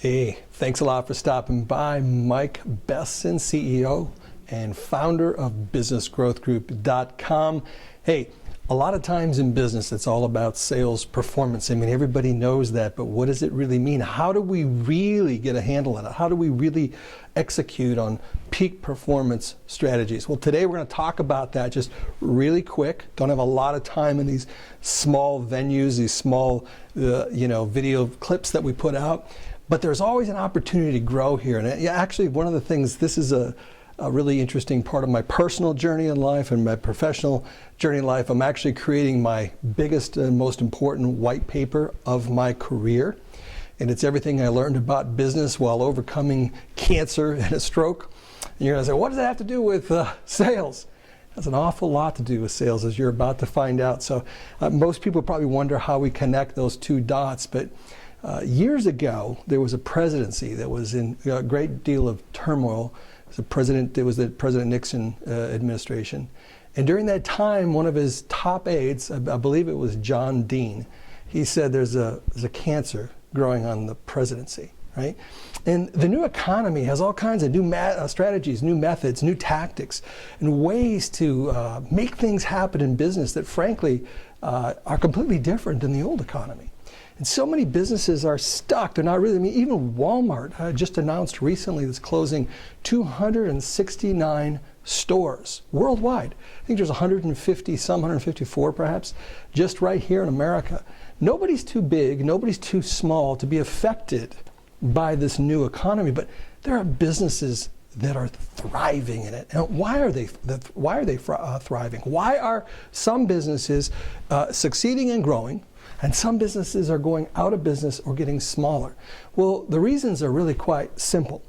Hey, thanks a lot for stopping by. Mike Besson, CEO and founder of businessgrowthgroup.com. Hey, a lot of times in business, it's all about sales performance. I mean, everybody knows that, but what does it really mean? How do we really get a handle on it? How do we really execute on peak performance strategies? Well, today we're going to talk about that just really quick. Don't have a lot of time in these small venues, these small, video clips that we put out. But there's always an opportunity to grow here. And actually, one of the things, this is a really interesting part of my personal journey in life and my professional journey in life. I'm actually creating my biggest and most important white paper of my career. And it's everything I learned about business while overcoming cancer and a stroke. And you're going to say, what does that have to do with sales? It has an awful lot to do with sales, as you're about to find out. So most people probably wonder how we connect those two dots. But years ago, there was a presidency that was in a great deal of turmoil. It was the President Nixon administration. And during that time, one of his top aides, I believe it was John Dean, he said there's a cancer growing on the presidency, right? And the new economy has all kinds of new strategies, new methods, new tactics, and ways to make things happen in business that frankly are completely different than the old economy. And so many businesses are stuck. They're not really, even Walmart just announced recently it's closing 269 stores worldwide. I think there's 154 perhaps, just right here in America. Nobody's too big, nobody's too small to be affected by this new economy, but there are businesses that are thriving in it. And why are they thriving? Why are some businesses succeeding and growing, and some businesses are going out of business or getting smaller? Well, the reasons are really quite simple.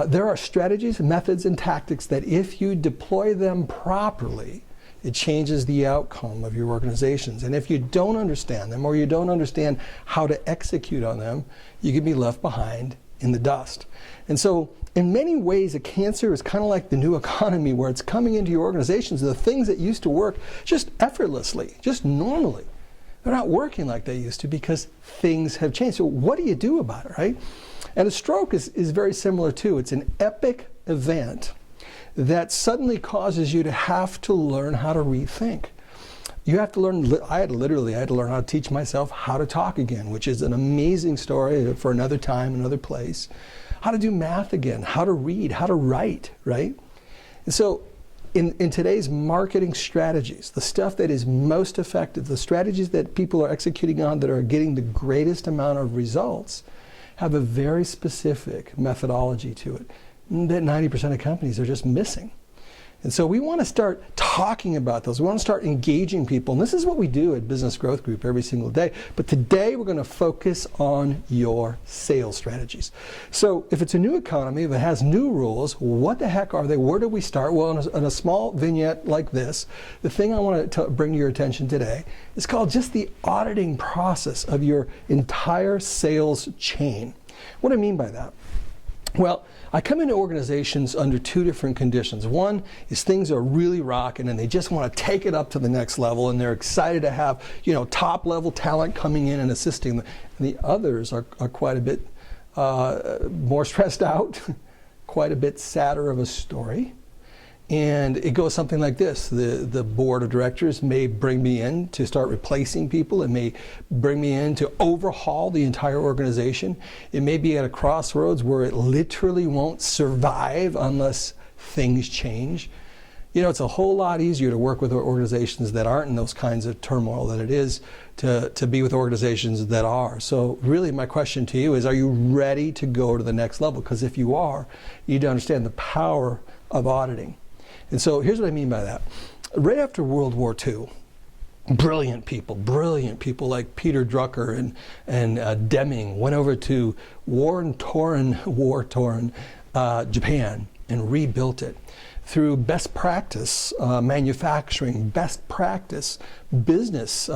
There are strategies, methods, and tactics that if you deploy them properly, it changes the outcome of your organizations. And if you don't understand them, or you don't understand how to execute on them, you can be left behind in the dust. And so in many ways, a cancer is kind of like the new economy, where it's coming into your organizations. The things that used to work just effortlessly, just normally, they're not working like they used to because things have changed. So what do you do about it, right? And a stroke is very similar too. It's an epic event that suddenly causes you to have to learn how to rethink. You have to learn, I had to learn how to teach myself how to talk again, which is an amazing story for another time, another place. How to do math again, how to read, how to write, right? And so in today's marketing strategies, the stuff that is most effective, the strategies that people are executing on that are getting the greatest amount of results, have a very specific methodology to it that 90% of companies are just missing. And so we want to start talking about those. We want to start engaging people. And this is what we do at Business Growth Group every single day. But today we're going to focus on your sales strategies. So if it's a new economy, if it has new rules, what the heck are they? Where do we start? Well, in a small vignette like this, the thing I want to bring to your attention today is called just the auditing process of your entire sales chain. What do I mean by that? Well, I come into organizations under two different conditions. One is things are really rocking and they just want to take it up to the next level, and they're excited to have, top level talent coming in and assisting them. And the others are quite a bit more stressed out, quite a bit sadder of a story. And it goes something like this. The board of directors may bring me in to start replacing people. It may bring me in to overhaul the entire organization. It may be at a crossroads where it literally won't survive unless things change. It's a whole lot easier to work with organizations that aren't in those kinds of turmoil than it is to be with organizations that are. So really my question to you is, are you ready to go to the next level? Because if you are, you need to understand the power of auditing. And so here's what I mean by that. Right after World War II, brilliant people like Peter Drucker and Deming went over to war-torn Japan and rebuilt it through best practice manufacturing, best practice business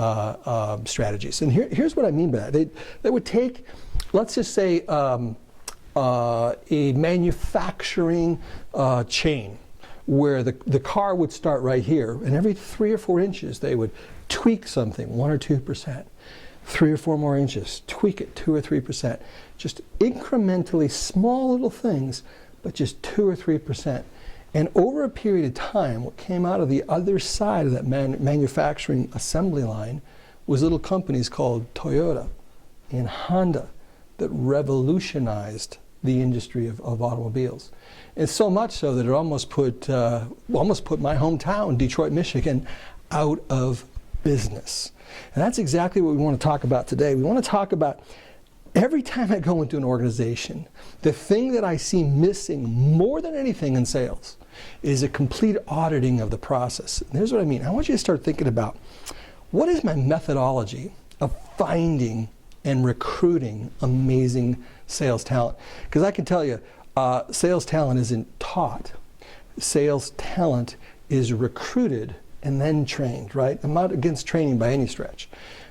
strategies. And here's what I mean by that. They would take, let's just say, a manufacturing chain, where the car would start right here, and every 3 or 4 inches they would tweak something, 1 or 2%. 3 or 4 more inches, tweak it 2 or 3%. Just incrementally small little things, but just 2 or 3%. And over a period of time, what came out of the other side of that manufacturing assembly line was little companies called Toyota and Honda that revolutionized the industry of automobiles. And so much so that it almost put my hometown, Detroit, Michigan, out of business. And that's exactly what we want to talk about today. We want to talk about every time I go into an organization, the thing that I see missing more than anything in sales is a complete auditing of the process. And here's what I mean. I want you to start thinking about, what is my methodology of finding and recruiting amazing sales talent? Because I can tell you, sales talent isn't taught. Sales talent is recruited and then trained, right? I'm not against training by any stretch,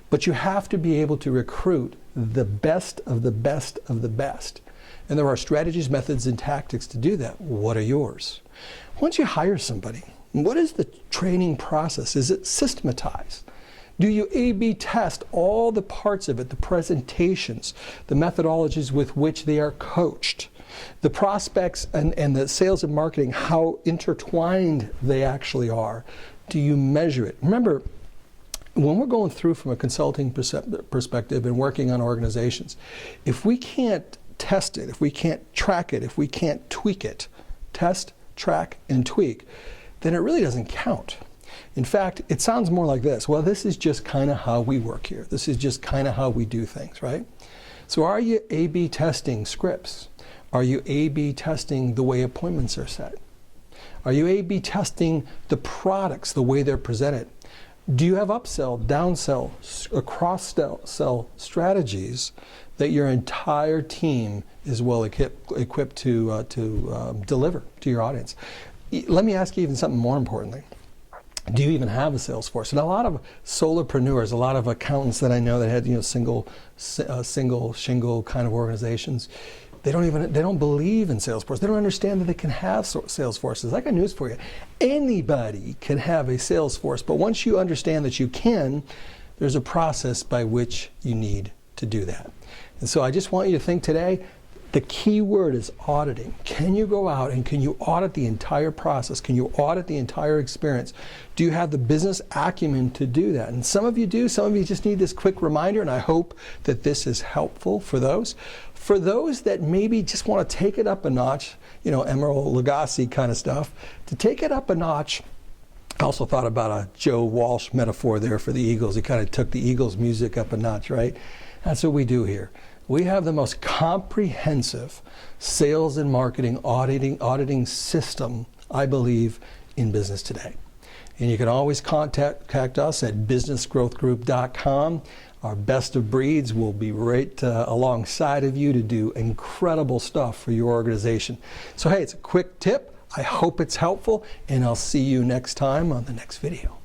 but you have to be able to recruit the best of the best of the best. And there are strategies, methods, and tactics to do that. What are yours? Once you hire somebody, what is the training process? Is it systematized? Do you A/B test all the parts of it, the presentations, the methodologies with which they are coached, the prospects and the sales and marketing, how intertwined they actually are? Do you measure it? Remember, when we're going through from a consulting perspective and working on organizations, if we can't test it, if we can't track it, if we can't tweak it, test, track, and tweak, then it really doesn't count. In fact, it sounds more like this. Well, this is just kind of how we work here. This is just kind of how we do things, right? So are you A/B testing scripts? Are you A/B testing the way appointments are set? Are you A/B testing the products, the way they're presented? Do you have upsell, downsell, cross-sell strategies that your entire team is well equipped to deliver to your audience? Let me ask you even something more importantly. Do you even have a sales force? And a lot of solopreneurs, a lot of accountants that I know that had single shingle kind of organizations, they don't believe in Salesforce. They don't understand that they can have sales forces. I got news for you. Anybody can have a sales force, but once you understand that you can, there's a process by which you need to do that. And so I just want you to think today, the key word is auditing. Can you go out and can you audit the entire process? Can you audit the entire experience? Do you have the business acumen to do that? And some of you do, some of you just need this quick reminder, and I hope that this is helpful for those. For those that maybe just want to take it up a notch, Emeril Lagasse kind of stuff, to take it up a notch, I also thought about a Joe Walsh metaphor there for the Eagles. He kind of took the Eagles music up a notch, right? That's what we do here. We have the most comprehensive sales and marketing auditing system, I believe, in business today. And you can always contact us at businessgrowthgroup.com. Our best of breeds will be right alongside of you to do incredible stuff for your organization. So hey, it's a quick tip. I hope it's helpful, and I'll see you next time on the next video.